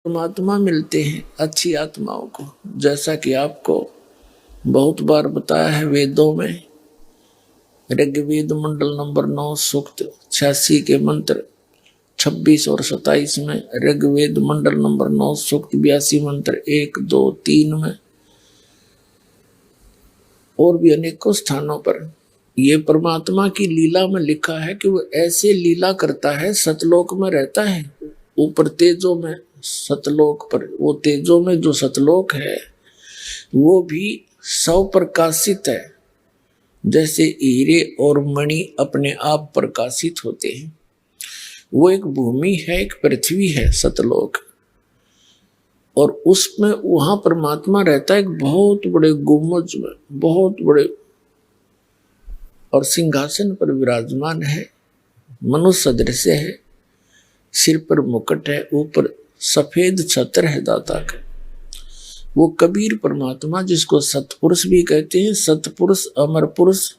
परमात्मा मिलते हैं अच्छी आत्माओं को, जैसा कि आपको बहुत बार बताया है वेदों में। ऋग्वेद मंडल नंबर 9 सूक्त 86 के मंत्र 26 और 27 में, ऋग्वेद मंडल नंबर 9 सूक्त 82 मंत्र 1, 2, 3 में, और भी अनेकों स्थानों पर ये परमात्मा की लीला में लिखा है कि वो ऐसे लीला करता है। सतलोक में रहता है, ऊपर तेजों में, सतलोक पर, वो तेजों में जो सतलोक है वो भी सौ प्रकाशित है, जैसे हीरे और मणि अपने आप प्रकाशित होते हैं। वो एक भूमि है, एक पृथ्वी है सतलोक, और उसमें वहां परमात्मा रहता है एक बहुत बड़े गुम्बज में, बहुत बड़े, और सिंहासन पर विराजमान है, मनुष्य सदृश है, सिर पर मुकुट है, ऊपर सफेद छत्र है दाता का। वो कबीर परमात्मा, जिसको सतपुरुष भी कहते हैं, सतपुरुष, अमर पुरुष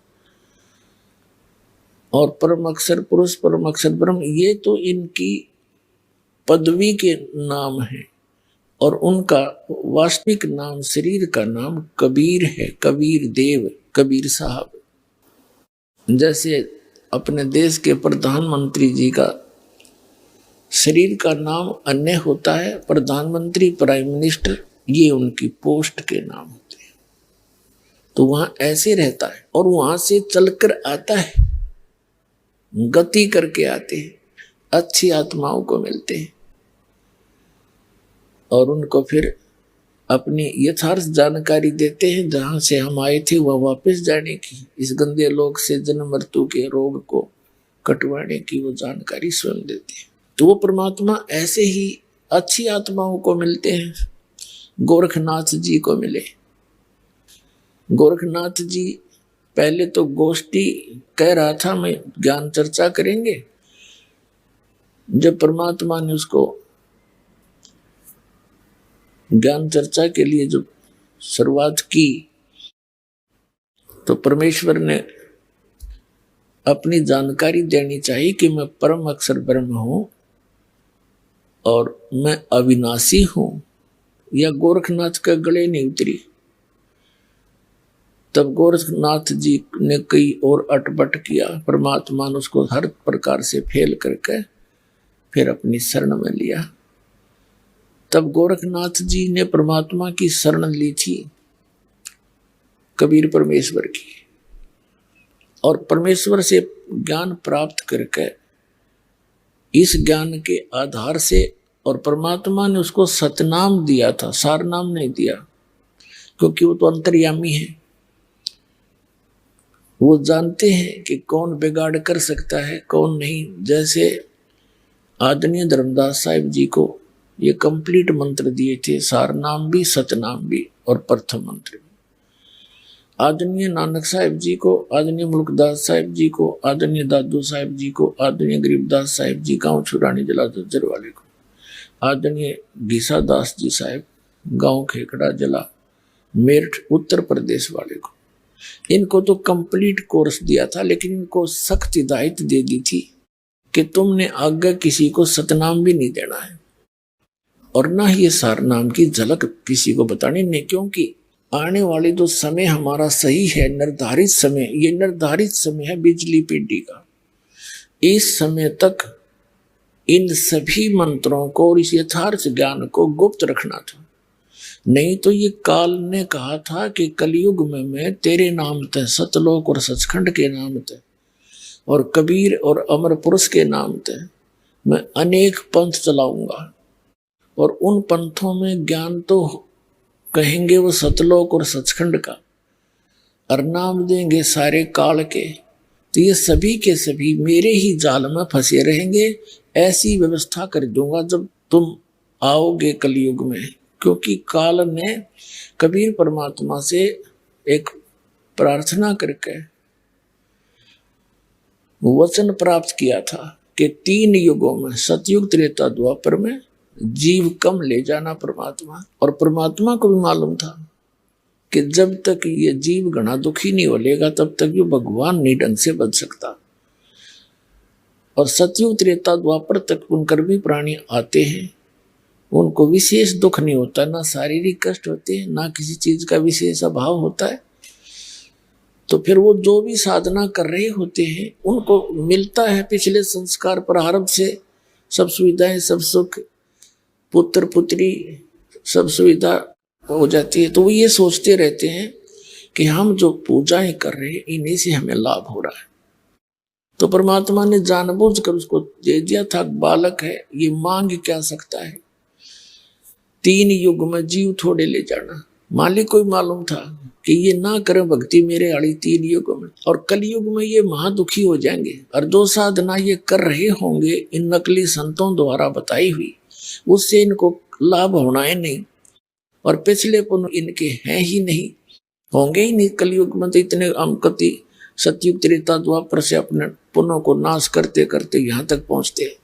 और परम अक्षर पुरुष, परम अक्षर ब्रह्म, ये तो इनकी पदवी के नाम है, और उनका वास्तविक नाम, शरीर का नाम कबीर है, कबीर देव, कबीर साहब। जैसे अपने देश के प्रधानमंत्री जी का शरीर का नाम अन्य होता है, प्रधानमंत्री, प्राइम मिनिस्टर, ये उनकी पोस्ट के नाम होते हैं। तो वहां ऐसे रहता है, और वहां से चलकर आता है, गति करके आते हैं, अच्छी आत्माओं को मिलते हैं, और उनको फिर अपनी यथार्थ जानकारी देते हैं, जहां से हम आए थे वह वापस जाने की, इस गंदे लोक से जन्म मृत्यु के रोग को कटवाने की वो जानकारी स्वयं देते हैं। तो वो परमात्मा ऐसे ही अच्छी आत्माओं को मिलते हैं। गोरखनाथ जी को मिले। गोरखनाथ जी पहले तो गोष्ठी कह रहा था, मैं ज्ञान चर्चा करेंगे। जब परमात्मा ने उसको ज्ञान चर्चा के लिए जब शुरुआत की, तो परमेश्वर ने अपनी जानकारी देनी चाहिए कि मैं परम अक्षर ब्रह्म हूं और मैं अविनाशी हूं, या गोरखनाथ का गले नहीं उतरी। तब गोरखनाथ जी ने कई और अटपट किया, परमात्मा ने उसको हर प्रकार से फेल करके फिर अपनी शरण में लिया। तब गोरखनाथ जी ने परमात्मा की शरण ली थी, कबीर परमेश्वर की, और परमेश्वर से ज्ञान प्राप्त करके इस ज्ञान के आधार से, और परमात्मा ने उसको सतनाम दिया था, सार नाम नहीं दिया, क्योंकि वो तो अंतर्यामी है। वो जानते हैं कि कौन बिगाड़ कर सकता है, कौन नहीं। जैसे आदरणीय धर्मदास साहिब जी को ये कंप्लीट मंत्र दिए थे, सार नाम भी, सतनाम भी, और प्रथम मंत्र भी। आदरणीय नानक साहिब जी को, आदरणीय मुल्कदास साहिब जी को, आदरणीय दादू साहिब जी को, आदरणीय गरीबदास साहिब जी, गांव छुरानी जिला झज्जर वाले को, आदरणीय घीसा दास जी साहिब, गांव खेकड़ा जिला मेरठ उत्तर प्रदेश वाले को, इनको तो कंप्लीट कोर्स दिया था, लेकिन इनको सख्त हिदायत दे दी थी कि तुमने आगे किसी को सतनाम भी नहीं देना है, और ना ही ये सार नाम की झलक किसी को बतानी नहीं, क्योंकि आने वाले जो समय हमारा सही है, निर्धारित समय, ये निर्धारित समय है बिजली पीढ़ी का। इस समय तक इन सभी मंत्रों को और इस यथार्थ ज्ञान को गुप्त रखना था, नहीं तो ये काल ने कहा था कि कलयुग में मैं तेरे नाम ते, सतलोक और सचखंड के नाम ते, और कबीर और अमर पुरुष के नाम ते मैं अनेक पंथ चलाऊंगा, और उन पंथों में ज्ञान तो कहेंगे वो सतलोक और सचखंड का, और नाम देंगे सारे काल के। तो ये सभी के सभी मेरे ही जाल में फंसे रहेंगे। ऐसी व्यवस्था कर दूंगा जब तुम आओगे कलयुग में, क्योंकि काल ने कबीर परमात्मा से एक प्रार्थना करके वचन प्राप्त किया था कि 3 युगों में, सतयुग, त्रेता, द्वापर में जीव कम ले जाना परमात्मा। और परमात्मा को भी मालूम था कि जब तक ये जीव घना दुखी नहीं हो लेगा तब तक ये भगवान नहीं ढंग से बच सकता। और सतयुग, त्रेता, द्वापर तक उनकर भी प्राणी आते हैं, उनको विशेष दुख नहीं होता, ना शारीरिक कष्ट होते हैं, ना किसी चीज का विशेष अभाव होता है। तो फिर वो जो भी साधना कर रहे होते हैं उनको मिलता है पिछले संस्कार प्रारब्ध से सब सुविधाएं, सब सुख, पुत्र पुत्री, सब सुविधा हो जाती है। तो वो ये सोचते रहते हैं कि हम जो पूजाएं कर रहे हैं इन्हीं से हमें लाभ हो रहा है। तो परमात्मा ने जानबूझकर उसको दे दिया था, बालक है, ये मांग क्या सकता है। 3 युग में जीव थोड़े ले जाना, मालिक को मालूम था कि ये ना करें भक्ति मेरे आड़ी 3 युग में, और कलयुग में ये महादुखी हो जाएंगे। और जो साधना ये कर रहे होंगे इन नकली संतों द्वारा बताई हुई, उससे इनको लाभ होना है नहीं, और पिछले पुण्य इनके हैं ही नहीं, होंगे ही नहीं। कलयुग में तो इतने अमकति सतयुग त्रेता द्वापर से अपने पुण्यों को नाश करते करते यहाँ तक पहुंचते हैं।